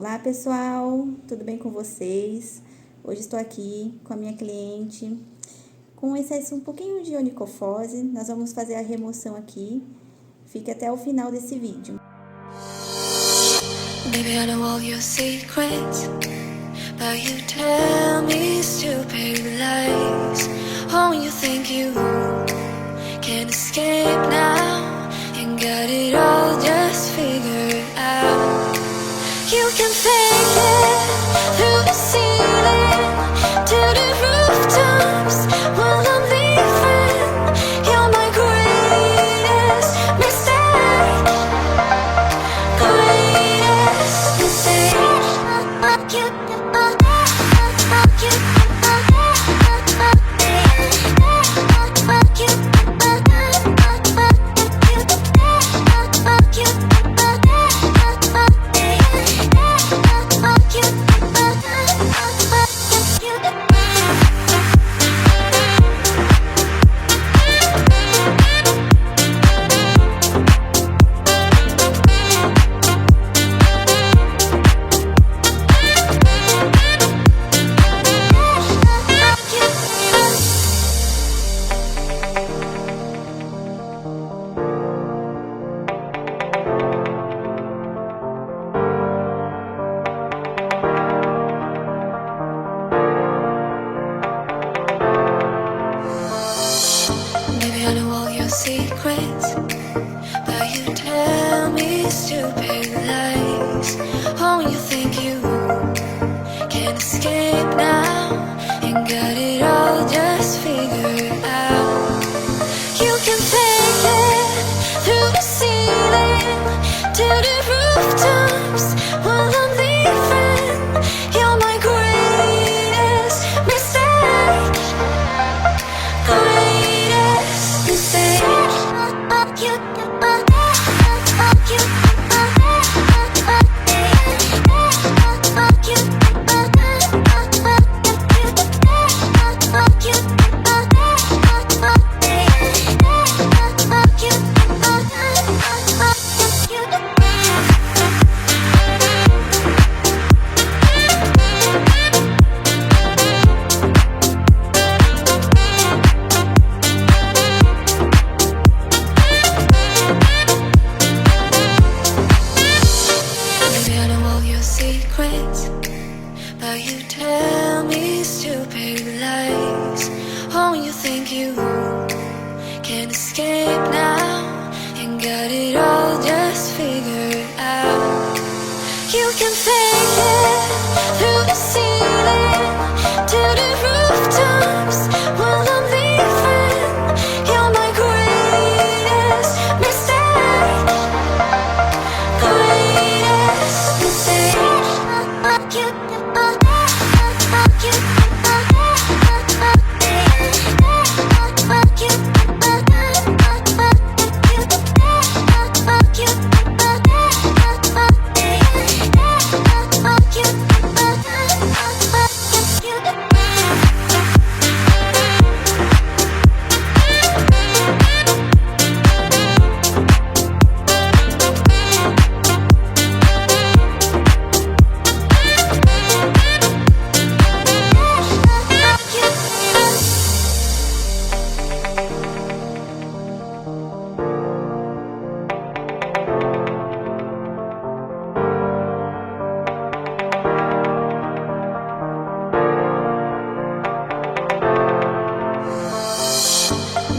Olá pessoal, tudo bem com vocês? Hoje estou aqui com a minha cliente com excesso um pouquinho de onicofose. Nós vamos fazer a remoção aqui. Fique até o final desse vídeo. Baby, I know all your secrets, but you tell me stupid lies. Oh, you think you can escape now and got it all just figured out. You can fake it through the ceiling to the rooftops while I'm leaving. You're my greatest mistake, greatest mistake. Maybe I know all your secrets, but you tell me stupid lies. Oh, you think you can escape now and got it all just figured out. You can fake it through the ceiling to the rooftops while I'm leaving. You're my greatest mistake, greatest mistake. Maybe I know all your secrets, but you tell me stupid lies. Oh, you think you can escape now and got it all just figured out. You can fake it through the ceiling to the rooftops while I'm leaving. You're my greatest mistake, greatest mistake.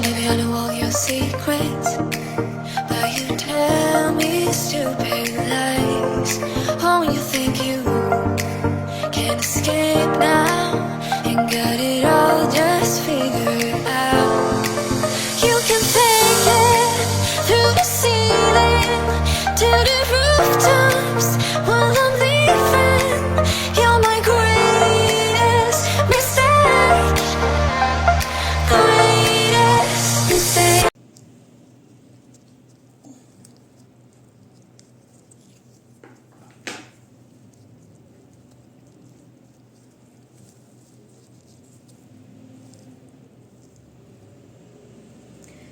Maybe I know all your secrets, but you tell me stupid lies. Oh, you think you can escape now and got it all just figured out. You can fake it through the ceiling to the rooftops while I'm leaving. You're my greatest mistake, greatest mistake.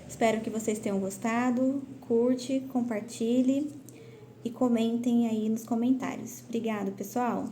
Espero que vocês tenham gostado. Curte, compartilhe. e comentem aí nos comentários. Obrigado, pessoal!